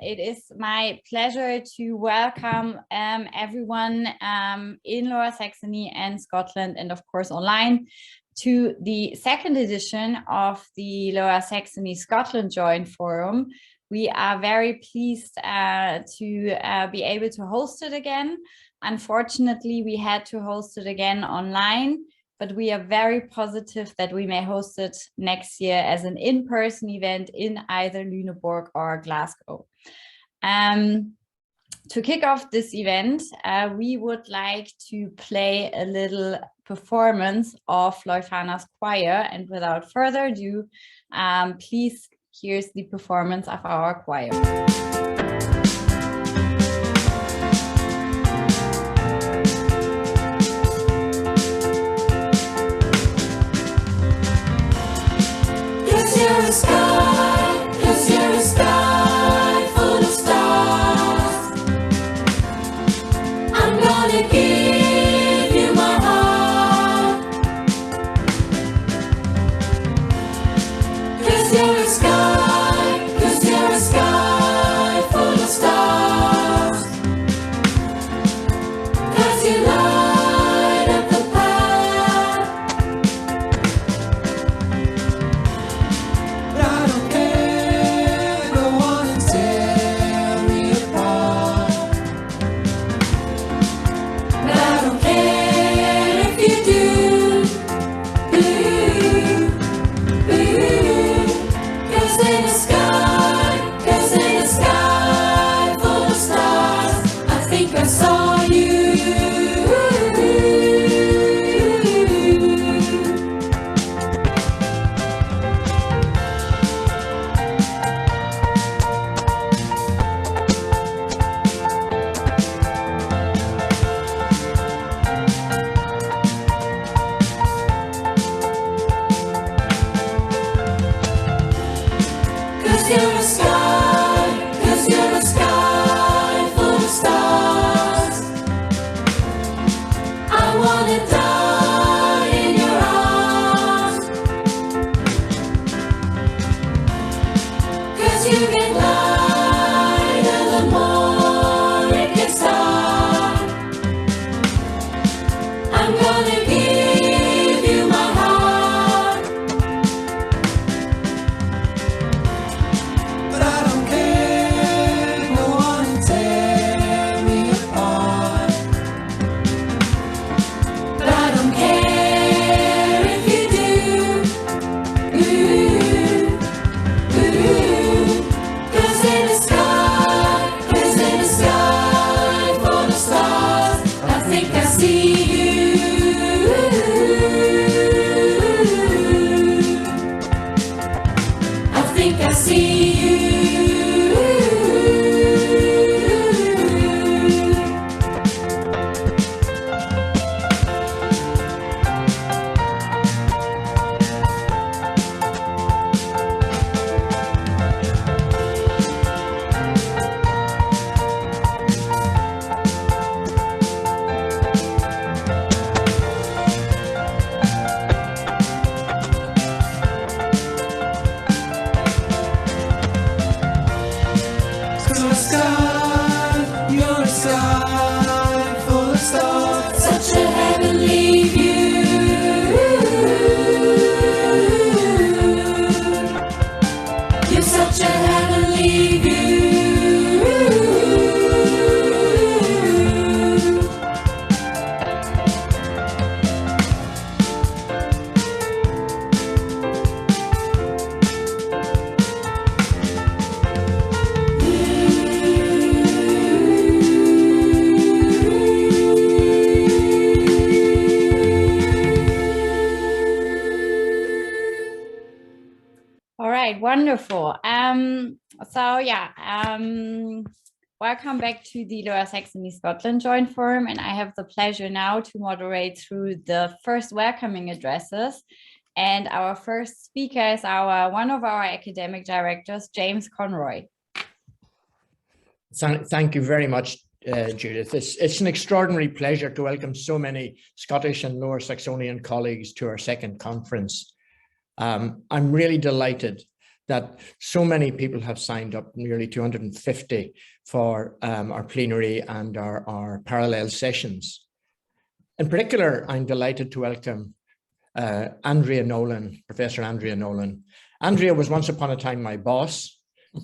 It is my pleasure to welcome everyone in Lower Saxony and Scotland, and of course online, to the second edition of the Lower Saxony Scotland Joint Forum. We are very pleased to be able to host it again. Unfortunately, we had to host it again online, but we are very positive that we may host it next year as an in-person event in either Lüneburg or Glasgow. To kick off this event, we would like to play a little performance of Leuphana's choir, and without further ado, please, here's the performance of our choir. You're a sky, 'cause you're a sky full of stars. I'm gonna give you my heart. 'Cause you're a sky, 'cause you're a sky full of stars. 'Cause you light up the path. But I don't care, go on and tear me apart. But I don't care if you do. 'Cause in the sky, 'cause in the sky full of stars, I think I saw you. Cause you're a sky, 'cause you're a sky full of stars. I wanna die in your arms. 'Cause you get lighter the more it gets dark. I'm gonna give you my heart. But I don't care, go on and tear me apart. But I don't care if you do. 'Cause in the sky, 'cause in the sky full of stars, I think I see you. I think I see you. Cause you're a sky, you're a sky full of stars. Such a heavenly view. You're such a heavenly view. All right, wonderful. Welcome back to the Lower Saxony Scotland Joint Forum, and I have the pleasure now to moderate through the first welcoming addresses. And our first speaker is one of our academic directors, James Conroy. Thank you very much, Judith. It's an extraordinary pleasure to welcome so many Scottish and Lower Saxonian colleagues to our second conference. I'm really delighted that so many people have signed up, nearly 250, for our plenary and our parallel sessions. In particular, I'm delighted to welcome Andrea Nolan, Professor Andrea Nolan. Andrea was once upon a time my boss,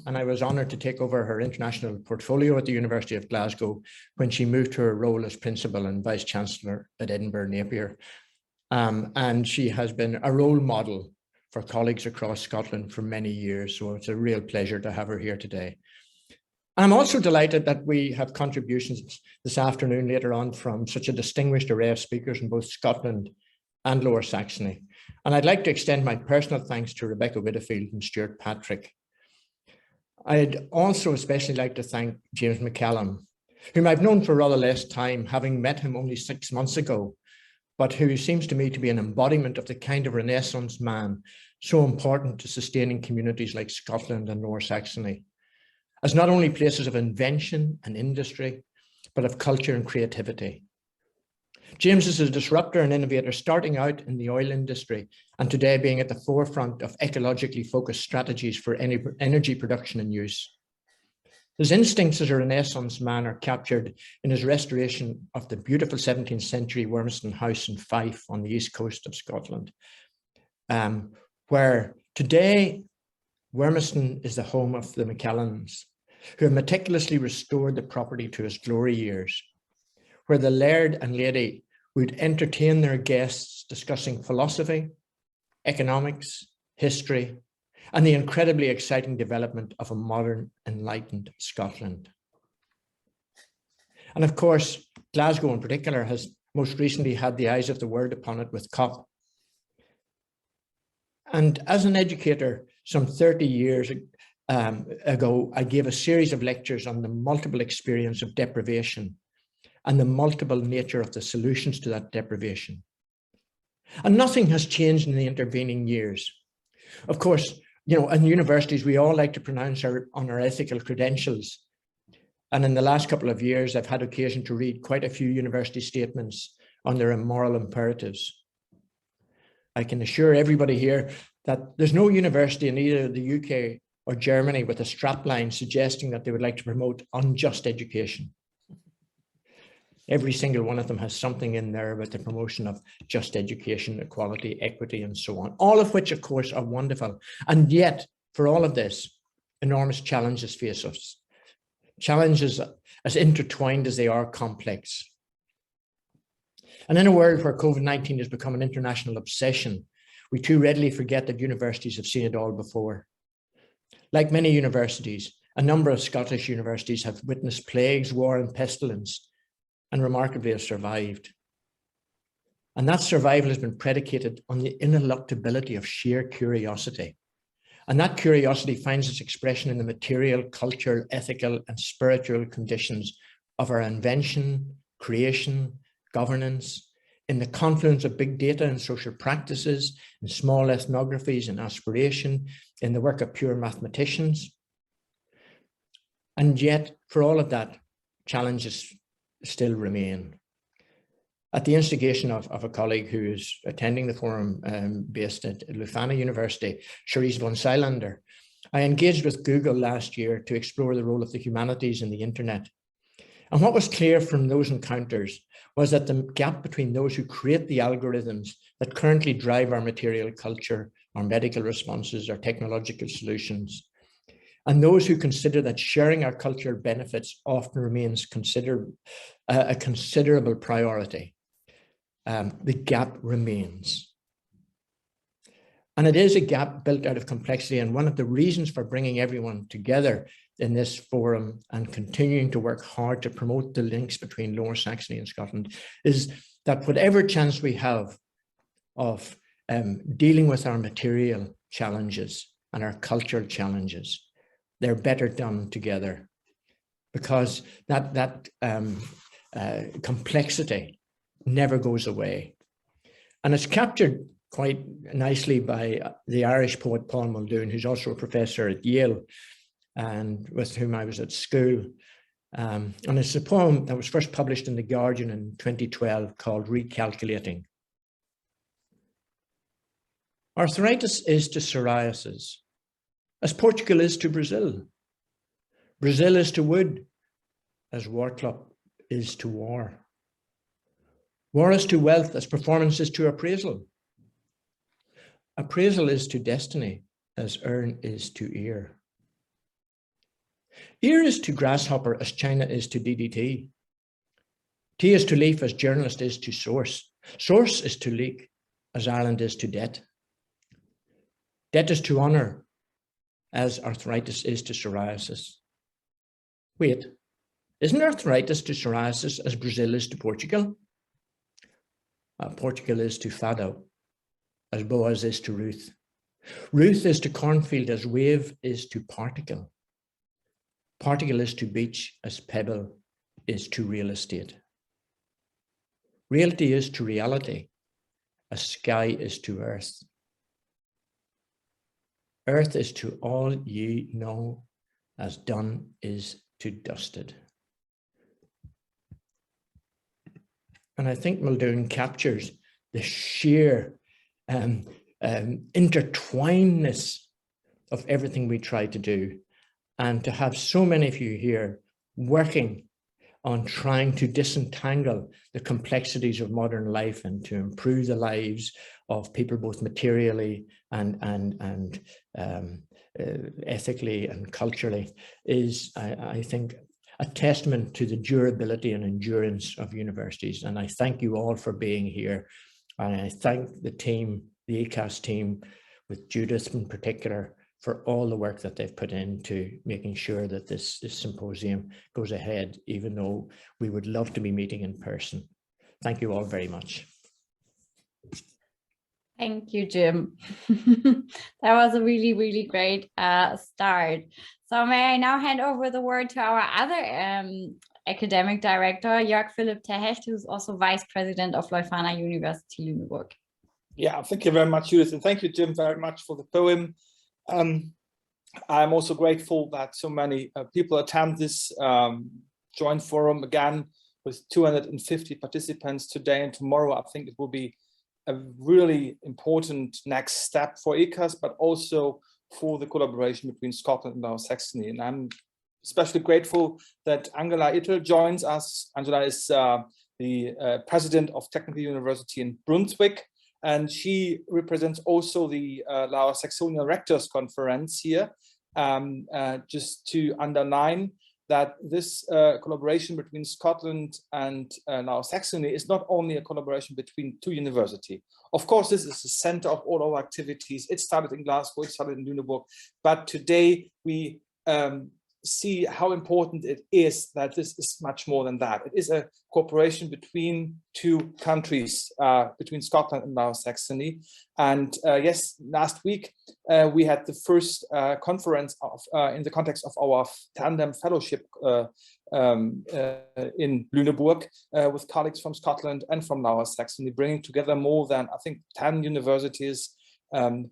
and I was honoured to take over her international portfolio at the University of Glasgow when she moved to her role as Principal and Vice Chancellor at Edinburgh Napier. And she has been a role model for colleagues across Scotland for many years, so it's a real pleasure to have her here today. I'm also delighted that we have contributions this afternoon later on from such a distinguished array of speakers in both Scotland and Lower Saxony. And I'd like to extend my personal thanks to Rebecca Whitfield and Stuart Patrick. I'd also especially like to thank James McCallum, whom I've known for rather less time, having met him only 6 months ago, but who seems to me to be an embodiment of the kind of Renaissance man so important to sustaining communities like Scotland and Lower Saxony, as not only places of invention and industry, but of culture and creativity. James is a disruptor and innovator starting out in the oil industry and today being at the forefront of ecologically focused strategies for energy production and use. His instincts as a Renaissance man are captured in his restoration of the beautiful 17th century Wormiston House in Fife on the east coast of Scotland, where today Wormiston is the home of the McCallums, who have meticulously restored the property to its glory years, where the laird and lady would entertain their guests discussing philosophy, economics, history, and the incredibly exciting development of a modern, enlightened Scotland. And of course, Glasgow in particular has most recently had the eyes of the world upon it with COP. And as an educator, some 30 years ago, I gave a series of lectures on the multiple experience of deprivation and the multiple nature of the solutions to that deprivation. And nothing has changed in the intervening years. Of course, you know, in universities, we all like to pronounce on our ethical credentials. And in the last couple of years, I've had occasion to read quite a few university statements on their moral imperatives. I can assure everybody here that there's no university in either the UK or Germany with a strapline suggesting that they would like to promote unjust education. Every single one of them has something in there about the promotion of just education, equality, equity, and so on, all of which, of course, are wonderful. And yet, for all of this, enormous challenges face us. Challenges as intertwined as they are complex. And in a world where COVID-19 has become an international obsession, we too readily forget that universities have seen it all before. Like many universities, a number of Scottish universities have witnessed plagues, war, and pestilence, and remarkably have survived. And that survival has been predicated on the ineluctability of sheer curiosity. And that curiosity finds its expression in the material, cultural, ethical, and spiritual conditions of our invention, creation, governance, in the confluence of big data and social practices, in small ethnographies and aspiration, in the work of pure mathematicians. And yet, for all of that, challenges still remain. At the instigation of a colleague who is attending the forum based at Leuphana University, Charisse von Seilander, I engaged with Google last year to explore the role of the humanities in the internet. And what was clear from those encounters was that the gap between those who create the algorithms that currently drive our material culture, our medical responses, our technological solutions, and those who consider that sharing our cultural benefits often remains a considerable priority. The gap remains. And it is a gap built out of complexity. And one of the reasons for bringing everyone together in this forum and continuing to work hard to promote the links between Lower Saxony and Scotland is that whatever chance we have of dealing with our material challenges and our cultural challenges, they're better done together, because that complexity never goes away. And it's captured quite nicely by the Irish poet Paul Muldoon, who's also a professor at Yale and with whom I was at school. And it's a poem that was first published in The Guardian in 2012 called Recalculating. Arthritis is to psoriasis as Portugal is to Brazil. Brazil is to wood, as War Club is to war. War is to wealth, as performance is to appraisal. Appraisal is to destiny, as earn is to ear. Ear is to grasshopper, as China is to DDT. Tea is to leaf, as journalist is to source. Source is to leak, as Ireland is to debt. Debt is to honour, as arthritis is to psoriasis. Wait, isn't arthritis to psoriasis as Brazil is to Portugal? Portugal is to Fado, as Boaz is to Ruth. Ruth is to cornfield, as wave is to particle. Particle is to beach, as pebble is to real estate. Reality is to reality, as sky is to earth. Earth is to all ye know, as done is to dusted. And I think Muldoon captures the sheer intertwinedness of everything we try to do. And to have so many of you here working on trying to disentangle the complexities of modern life and to improve the lives of people both materially and ethically and culturally is, I think, a testament to the durability and endurance of universities. And I thank you all for being here. And I thank the team, the ECAS team, with Judith in particular, for all the work that they've put into making sure that this symposium goes ahead, even though we would love to be meeting in person. Thank you all very much. Thank you, Jim. That was a really, really great start. So may I now hand over the word to our other academic director, Jörg Philipp Terhechte, who's also Vice President of Leuphana University Lüneburg. Yeah, thank you very much, Judith, and thank you, Jim, very much for the poem. I'm also grateful that so many people attend this joint forum again with 250 participants today and tomorrow. I think it will be a really important next step for ECAS, but also for the collaboration between Scotland and Lower Saxony. And I'm especially grateful that Angela Ittel joins us. Angela is the president of Technische University in Braunschweig, and she represents also the Lower Saxonian Rectors Conference here, just to underline that this collaboration between Scotland and Lower Saxony is not only a collaboration between two universities. Of course, this is the center of all our activities. It started in Glasgow, it started in Lüneburg, but today we see how important it is that this is much more than that. It is a cooperation between two countries, between Scotland and Lower Saxony. And yes, last week we had the first conference of, in the context of our tandem fellowship in Lüneburg with colleagues from Scotland and from Lower Saxony, bringing together more than, I think, 10 universities from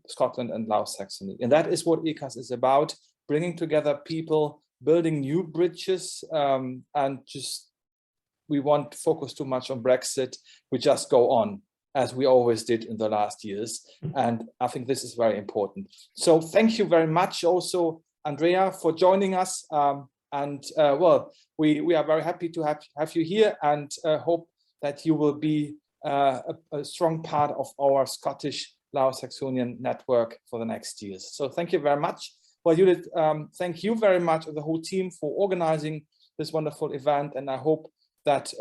Scotland and Lower Saxony. And that is what ECAS is about, bringing together people, building new bridges, and just, we won't focus too much on Brexit. We just go on as we always did in the last years. And I think this is very important. So thank you very much also, Andrea, for joining us. Well, we are very happy to have you here, and hope that you will be a strong part of our Scottish Lower Saxonian network for the next years. So thank you very much. Well, Judith, thank you very much, the whole team, for organizing this wonderful event. And I hope that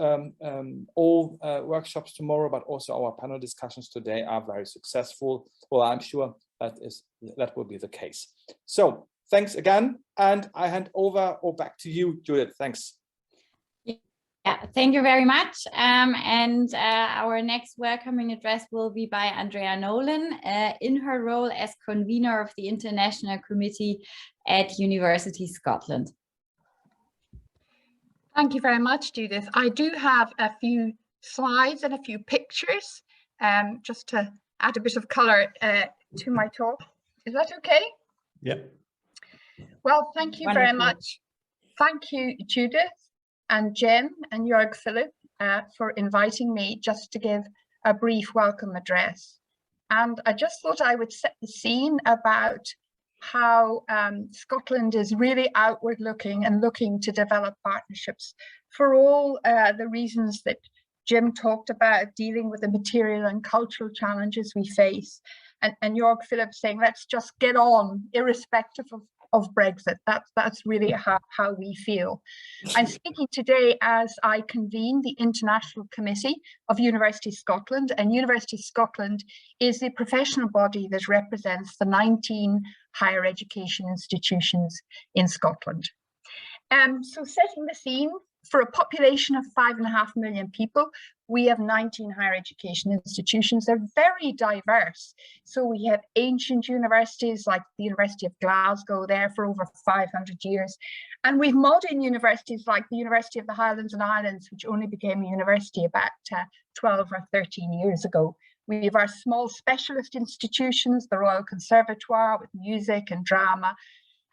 all workshops tomorrow, but also our panel discussions today, are very successful. Well, I'm sure that will be the case. So thanks again. And I hand over or back to you, Judith. Thanks. Yeah, thank you very much. And our next welcoming address will be by Andrea Nolan in her role as convener of the International Committee at University Scotland. Thank you very much, Judith. I do have a few slides and a few pictures just to add a bit of colour to my talk. Is that okay? Yep. Well, thank you very much. Thank you, Judith and Jim and Jörg Philipp for inviting me just to give a brief welcome address. And I just thought I would set the scene about how Scotland is really outward looking and looking to develop partnerships for all the reasons that Jim talked about, dealing with the material and cultural challenges we face. And Jörg, Philipp saying, let's just get on, irrespective of Brexit. That's really how we feel. I'm speaking today as I convene the International Committee of University Scotland, and University Scotland is the professional body that represents the 19 higher education institutions in Scotland. So setting the scene, for a population of 5.5 million people, we have 19 higher education institutions. They're very diverse. So we have ancient universities like the University of Glasgow, there for over 500 years. And we've modern universities like the University of the Highlands and Islands, which only became a university about 12 or 13 years ago. We have our small specialist institutions, the Royal Conservatoire with music and drama,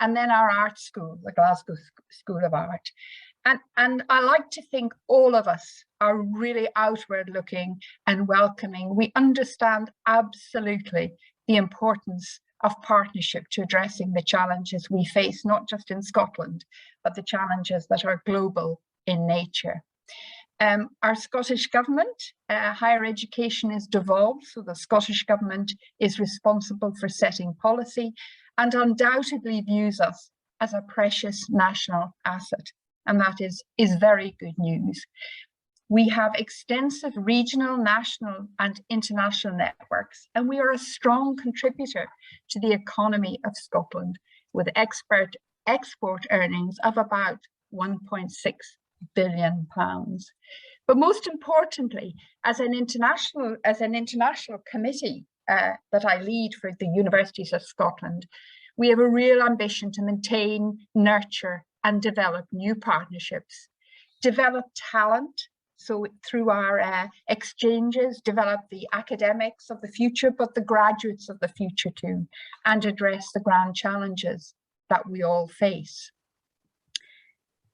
and then our art school, the Glasgow School of Art. And I like to think all of us are really outward looking and welcoming. We understand absolutely the importance of partnership to addressing the challenges we face, not just in Scotland, but the challenges that are global in nature. Our Scottish government, higher education is devolved, so the Scottish government is responsible for setting policy and undoubtedly views us as a precious national asset. And that is very good news. We have extensive regional, national and international networks, and we are a strong contributor to the economy of Scotland with export earnings of about £1.6 billion. But most importantly, as an international committee that I lead for the Universities of Scotland, we have a real ambition to maintain, nurture and develop new partnerships, develop talent, so through our exchanges, develop the academics of the future, but the graduates of the future too, and address the grand challenges that we all face.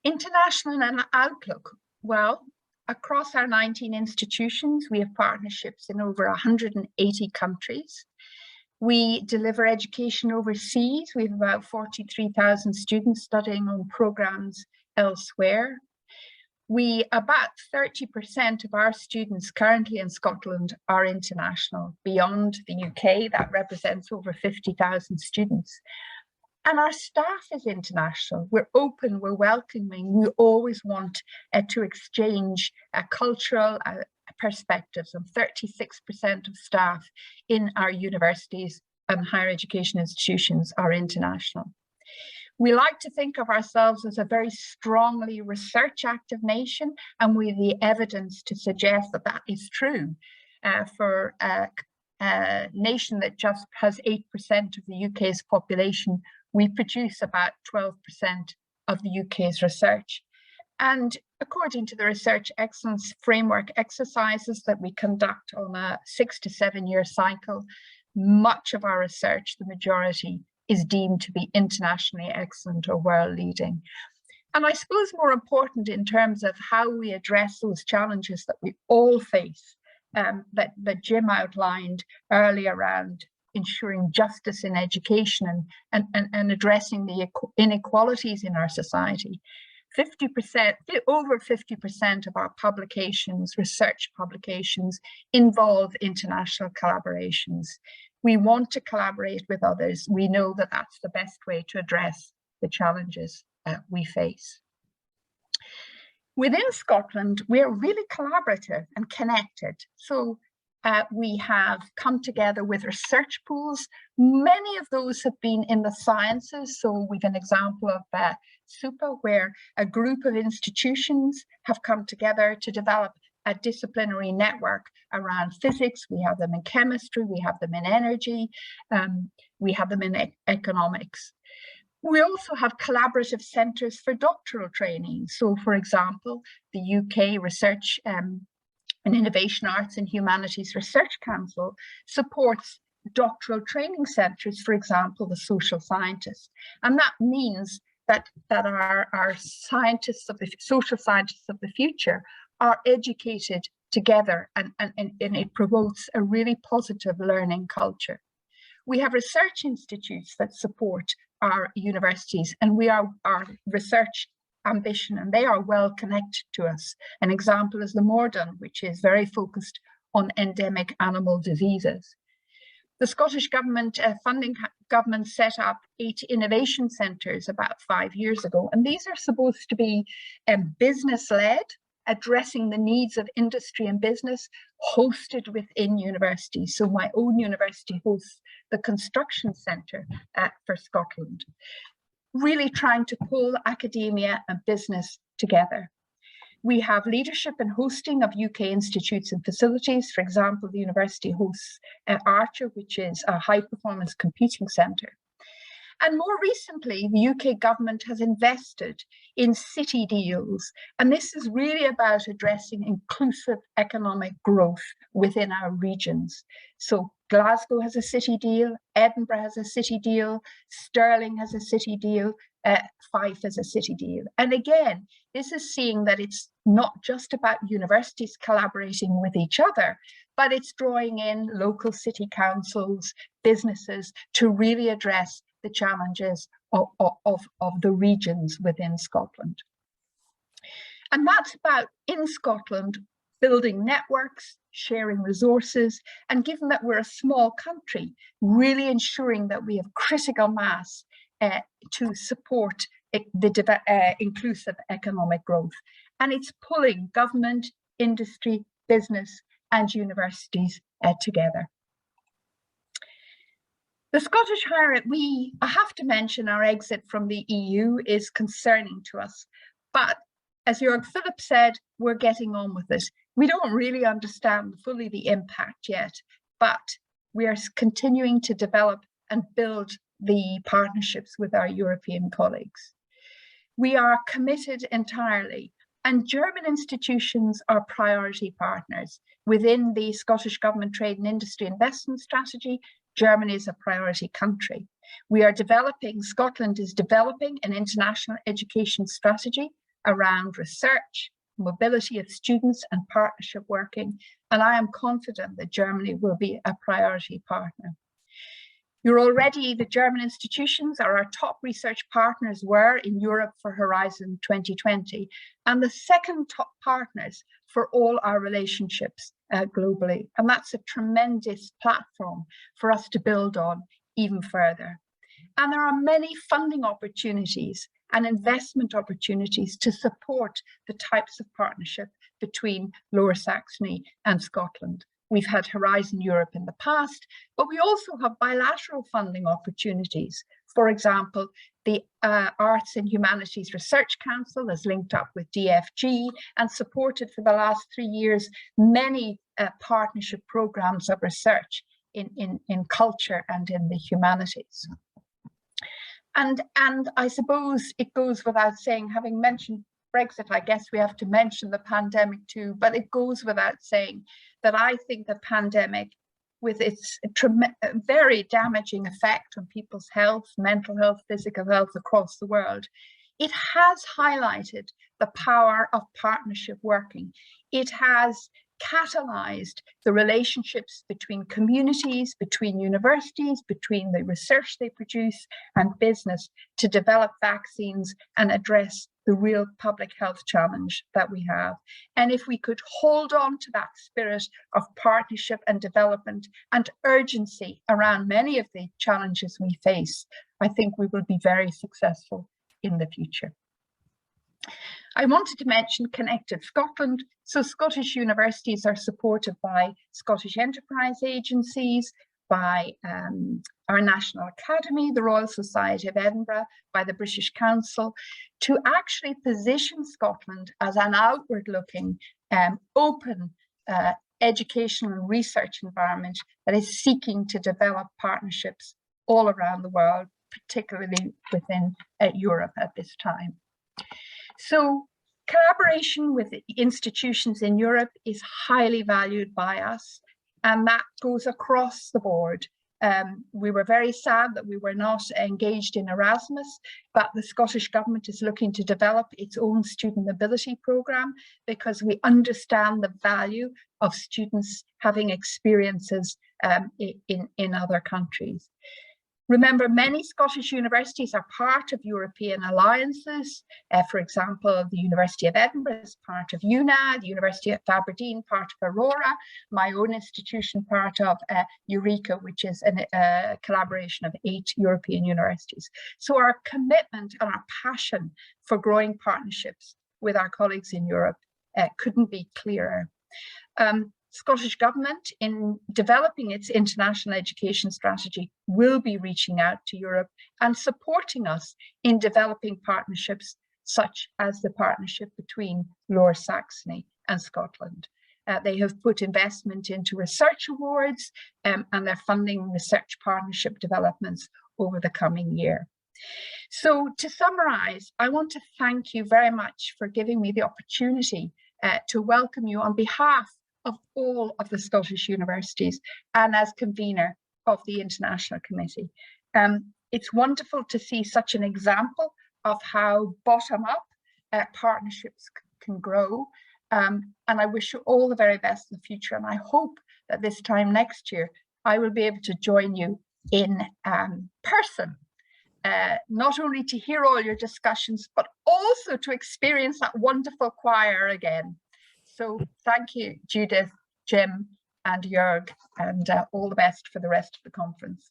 International and outlook. Well, across our 19 institutions, we have partnerships in over 180 countries. We deliver education overseas. We have about 43,000 students studying on programs elsewhere. About 30% of our students currently in Scotland are international. Beyond the UK, that represents over 50,000 students. And our staff is international. We're open, we're welcoming. We always want to exchange cultural perspectives, and 36% of staff in our universities and higher education institutions are international. We like to think of ourselves as a very strongly research active nation, and we have the evidence to suggest that that is true. For a nation that just has 8% of the UK's population, we produce about 12% of the UK's research. And according to the Research Excellence Framework exercises that we conduct on a 6 to 7 year cycle, much of our research, the majority, is deemed to be internationally excellent or world leading. And I suppose more important in terms of how we address those challenges that we all face, that Jim outlined earlier around ensuring justice in education and addressing the inequalities in our society. 50%, over 50% of our publications, research publications, involve international collaborations. We want to collaborate with others. We know that that's the best way to address the challenges we face. Within Scotland, we're really collaborative and connected. So we have come together with research pools. Many of those have been in the sciences. So we've an example of SUPA, where a group of institutions have come together to develop a disciplinary network around physics. We have them in chemistry, we have them in energy, we have them in economics. We also have collaborative centres for doctoral training. So for example, the UK Research and Innovation Arts and Humanities Research Council supports doctoral training centres, for example, the social scientists. And that means that our scientists of the social scientists of the future are educated together, and it promotes a really positive learning culture. We have research institutes that support our universities, and our research ambition, and they are well connected to us. An example is the Morden, which is very focused on endemic animal diseases. The Scottish government government set up 8 innovation centres about 5 years ago, and these are supposed to be business-led, addressing the needs of industry and business, hosted within universities. So my own university hosts the construction centre for Scotland, really trying to pull academia and business together. We have leadership and hosting of UK institutes and facilities. For example, the university hosts Archer, which is a high-performance computing centre. And more recently, the UK government has invested in city deals. And this is really about addressing inclusive economic growth within our regions. So Glasgow has a city deal, Edinburgh has a city deal, Stirling has a city deal, Fife has a city deal. And again, this is seeing that it's not just about universities collaborating with each other, but it's drawing in local city councils, businesses to really address the challenges of the regions within Scotland. And that's about, in Scotland, building networks, sharing resources, and given that we're a small country, really ensuring that we have critical mass to support the inclusive economic growth. And it's pulling government, industry, business, and universities together. The Scottish I have to mention our exit from the EU is concerning to us, but as Jörg Philipp said, we're getting on with it. We don't really understand fully the impact yet, but we are continuing to develop and build the partnerships with our European colleagues. We are committed entirely, and German institutions are priority partners. Within the Scottish Government Trade and Industry Investment Strategy, Germany is a priority country. Scotland is developing an international education strategy around research, mobility of students, and partnership working, and I am confident that Germany will be a priority partner. The German institutions are our top research partners were in Europe for Horizon 2020, and the second top partners for all our relationships globally. And that's a tremendous platform for us to build on even further. And there are many funding opportunities and investment opportunities to support the types of partnership between Lower Saxony and Scotland. We've had Horizon Europe in the past, but we also have bilateral funding opportunities. For example, the Arts and Humanities Research Council has linked up with DFG and supported for the last 3 years many partnership programs of research in culture and in the humanities. And I suppose it goes without saying, having mentioned Brexit, I guess we have to mention the pandemic too, but it goes without saying that I think the pandemic, with its very damaging effect on people's health, mental health, physical health across the world, it has highlighted the power of partnership working. It has catalyzed the relationships between communities, between universities, between the research they produce and business to develop vaccines and address the real public health challenge that we have. And if we could hold on to that spirit of partnership and development and urgency around many of the challenges we face, I think we will be very successful in the future. I wanted to mention Connected Scotland. So Scottish universities are supported by Scottish enterprise agencies, by our National Academy, the Royal Society of Edinburgh, by the British Council, to actually position Scotland as an outward-looking, open educational and research environment that is seeking to develop partnerships all around the world, particularly within Europe at this time. So collaboration with institutions in Europe is highly valued by us, and that goes across the board. We were very sad that we were not engaged in Erasmus, but the Scottish Government is looking to develop its own student mobility programme because we understand the value of students having experiences in other countries. Remember, many Scottish universities are part of European alliances. For example, the University of Edinburgh is part of UNA, the University of Aberdeen part of Aurora, my own institution part of Eureka, which is a collaboration of 8 European universities. So our commitment and our passion for growing partnerships with our colleagues in Europe couldn't be clearer. Scottish Government, in developing its international education strategy, will be reaching out to Europe and supporting us in developing partnerships such as the partnership between Lower Saxony and Scotland. They have put investment into research awards and they're funding research partnership developments over the coming year. So to summarise, I want to thank you very much for giving me the opportunity to welcome you on behalf of all of the Scottish universities and as convener of the International Committee. It's wonderful to see such an example of how bottom-up partnerships can grow. And I wish you all the very best in the future. And I hope that this time next year, I will be able to join you in person, not only to hear all your discussions, but also to experience that wonderful choir again. So thank you, Judith, Jim, and Jörg, and all the best for the rest of the conference.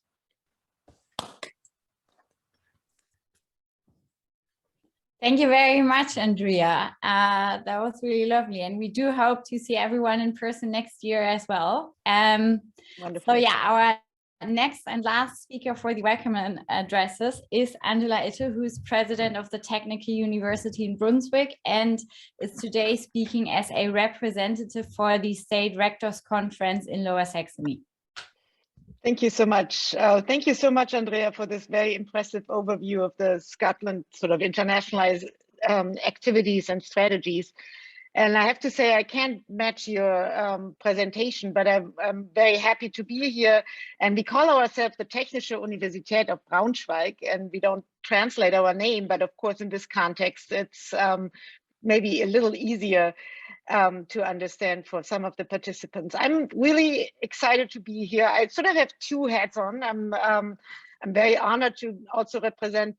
Thank you very much, Andrea. That was really lovely. And we do hope to see everyone in person next year as well. Wonderful. So yeah, our next and last speaker for the welcome addresses is Angela Ittel, who's president of the Technische University in Braunschweig and is today speaking as a representative for the State Rectors Conference in Lower Saxony. Thank you so much. Thank you so much, Andrea, for this very impressive overview of the Scotland sort of internationalized activities and strategies. And I have to say, I can't match your presentation, but I'm very happy to be here. And we call ourselves the Technische Universität of Braunschweig, and we don't translate our name, but of course, in this context, it's maybe a little easier to understand for some of the participants. I'm really excited to be here. I sort of have 2 hats on. I'm very honored to also represent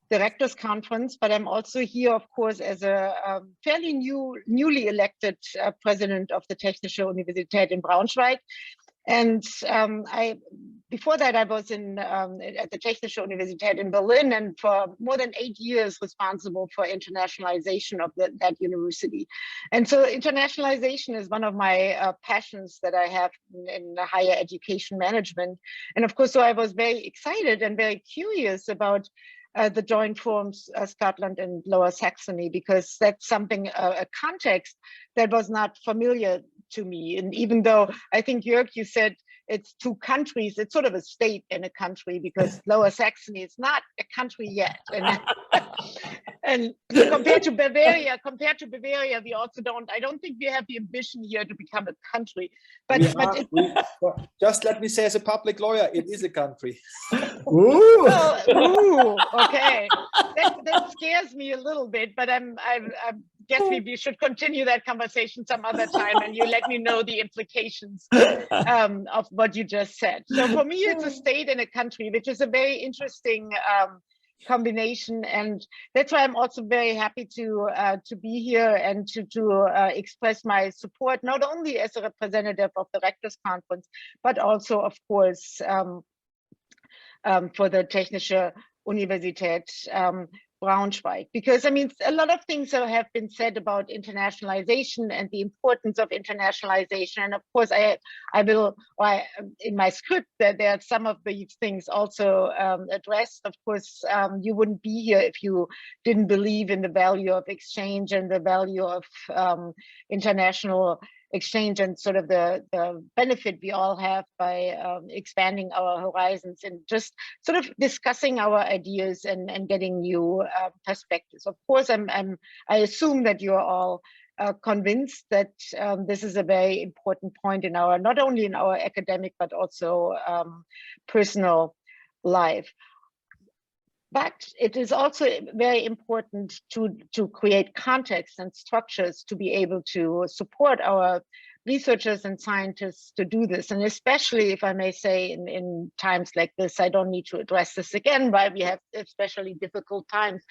the Rectors Conference, but I'm also here, of course, as a fairly newly elected president of the Technische Universität in Braunschweig. And before that, I was at the Technische Universität in Berlin, and for more than 8 years responsible for internationalization of that university. And so internationalization is one of my passions that I have in higher education management. And of course, so I was very excited and very curious about the joint forums Scotland and Lower Saxony, because that's something, a context that was not familiar to me. And even though I think, Jörg, you said it's 2 countries, it's sort of a state in a country, because Lower Saxony is not a country yet. And compared to Bavaria, we also I don't think we have the ambition here to become a country. But just let me say, as a public lawyer, it is a country. Ooh. Well, okay, that scares me a little bit, but I guess we should continue that conversation some other time, and you let me know the implications of what you just said. So for me, it's a state and a country, which is a very interesting combination, and that's why I'm also very happy to be here and to express my support, not only as a representative of the Rectors Conference, but also, of course, for the Technische Universität Braunschweig, because I mean, a lot of things have been said about internationalization and the importance of internationalization. And of course, I will, in my script, that there are some of these things also addressed. Of course, you wouldn't be here if you didn't believe in the value of exchange and the value of international exchange and sort of the benefit we all have by expanding our horizons and just sort of discussing our ideas and getting new perspectives. Of course, I assume that you're all convinced that this is a very important point in our, not only in our academic, but also personal life. But it is also very important to create context and structures to be able to support our researchers and scientists to do this. And especially, if I may say, in times like this, I don't need to address this again, why we have especially difficult times.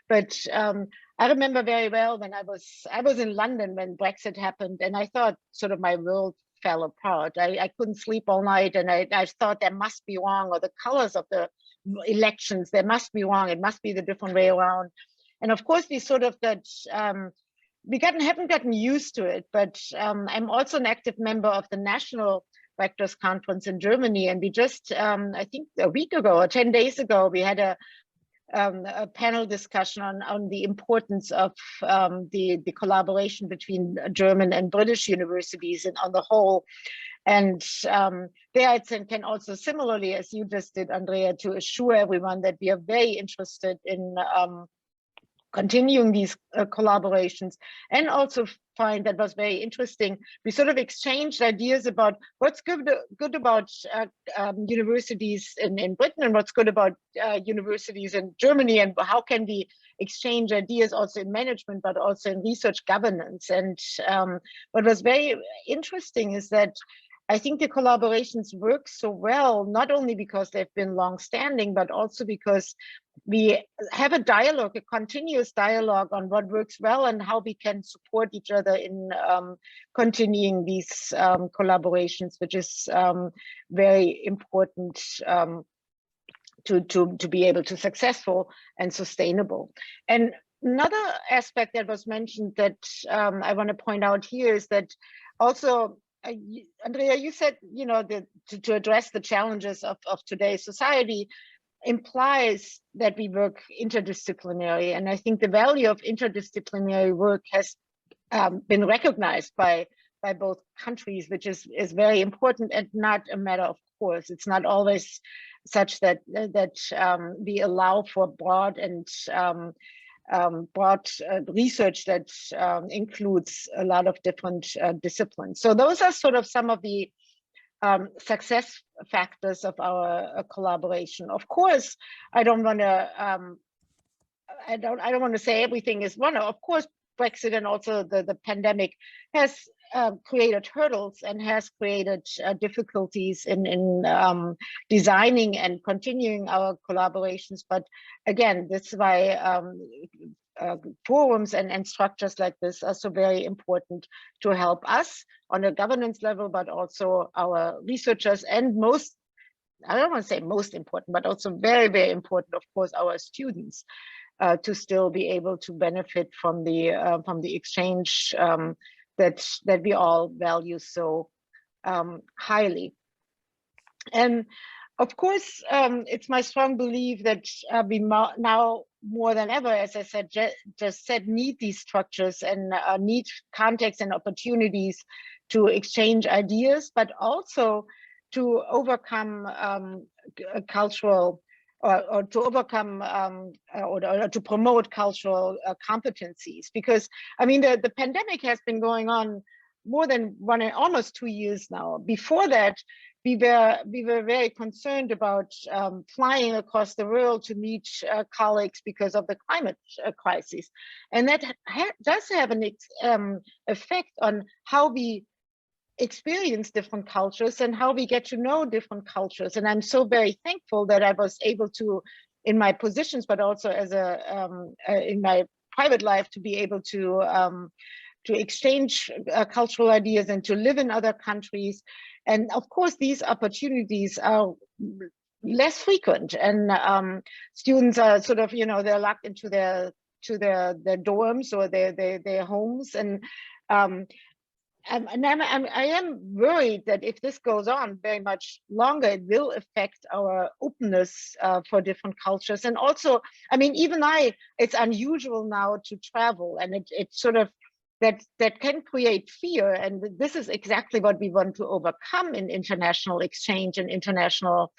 But I remember very well when I was in London when Brexit happened, and I thought sort of my world fell apart. I couldn't sleep all night, and I thought there must be wrong, or the colors of the elections, there must be wrong, it must be the different way around. And of course we sort of got haven't gotten used to it, but I'm also an active member of the National Rectors Conference in Germany, and we just I think a week ago or 10 days ago we had a panel discussion on the importance of the collaboration between German and British universities and on the whole. And there I can also, similarly as you just did, Andrea, to assure everyone that we are very interested in continuing these collaborations, and also find that was very interesting. We sort of exchanged ideas about what's good about universities in Britain and what's good about universities in Germany, and how can we exchange ideas also in management, but also in research governance. And what was very interesting is that I think the collaborations work so well, not only because they've been long-standing, but also because we have a dialogue, a continuous dialogue on what works well and how we can support each other in continuing these collaborations, which is very important to be able to successful and sustainable. And another aspect that was mentioned that I want to point out here is that also, Andrea, you said, you know, to address the challenges of today's society implies that we work interdisciplinary. And I think the value of interdisciplinary work has been recognized by both countries, which is very important and not a matter of course. It's not always such that we allow for broad and broad research that includes a lot of different disciplines. So those are sort of some of the success factors of our collaboration. Of course, I don't want to say everything is one. Of course, Brexit and also the pandemic has created hurdles and has created difficulties in designing and continuing our collaborations. But again, this is why forums and structures like this are so very important to help us on a governance level, but also our researchers, and most, I don't want to say most important, but also very, very important, of course, our students to still be able to benefit from the exchange that we all value so highly. And of course, it's my strong belief that we now more than ever, as I said, just said, need these structures and need context and opportunities to exchange ideas, but also to overcome cultural or to overcome or to promote cultural competencies. Because I mean, the pandemic has been going on more than almost 2 years now. Before that, we were very concerned about flying across the world to meet colleagues because of the climate crisis, and that does have an effect on how we experience different cultures and how we get to know different cultures. And I'm so very thankful that I was able to, in my positions, but also as in my private life, to be able to exchange cultural ideas and to live in other countries. And of course, these opportunities are less frequent, and students are sort of, you know, they're locked into their dorms or their homes, and I am worried that if this goes on very much longer, it will affect our openness for different cultures. And also, I mean, even it's unusual now to travel, and it's sort of that can create fear. And this is exactly what we want to overcome in international exchange and international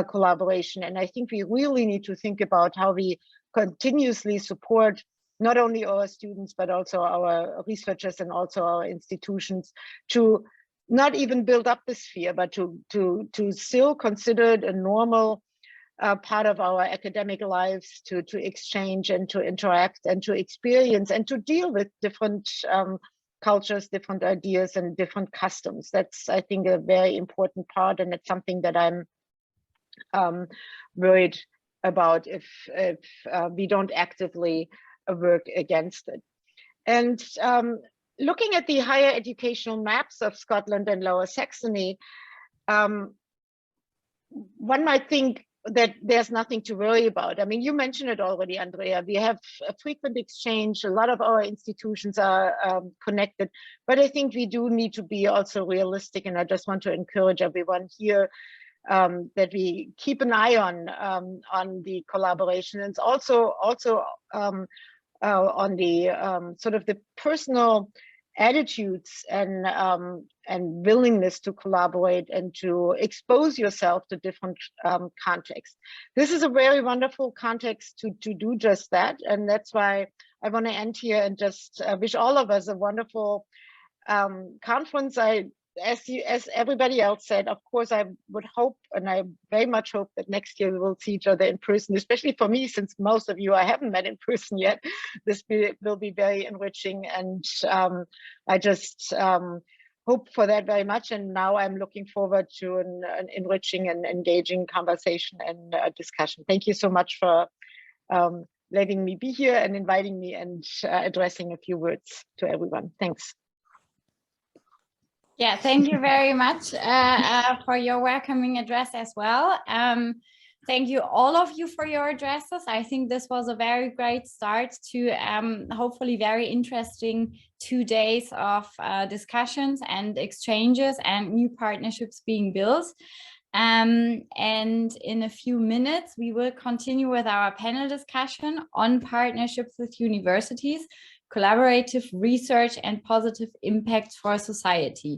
collaboration. And I think we really need to think about how we continuously support not only our students, but also our researchers and also our institutions, to not even build up this fear, but to still consider it a normal part of our academic lives, to exchange and to interact and to experience and to deal with different cultures, different ideas, and different customs. That's, I think, a very important part, and it's something that I'm worried about if we don't actively work against it. And looking at the higher educational maps of Scotland and Lower Saxony, one might think that there's nothing to worry about. I mean, you mentioned it already, Andrea. We have a frequent exchange. A lot of our institutions are connected, but I think we do need to be also realistic. And I just want to encourage everyone here that we keep an eye on the collaboration, and also on the sort of the personal attitudes and willingness to collaborate and to expose yourself to different contexts. This is a very wonderful context to do just that, and that's why I want to end here and just wish all of us a wonderful conference. As everybody else said, of course, I would hope, and I very much hope, that next year we will see each other in person, especially for me, since most of you I haven't met in person yet. This will be very enriching, and I just hope for that very much. And now I'm looking forward to an enriching and engaging conversation and discussion. Thank you so much for letting me be here and inviting me and addressing a few words to everyone. Thanks. Yeah, thank you very much for your welcoming address as well. Thank you, all of you, for your addresses. I think this was a very great start to hopefully very interesting 2 days of discussions and exchanges and new partnerships being built. And in a few minutes, we will continue with our panel discussion on partnerships with universities, collaborative research, and positive impacts for society.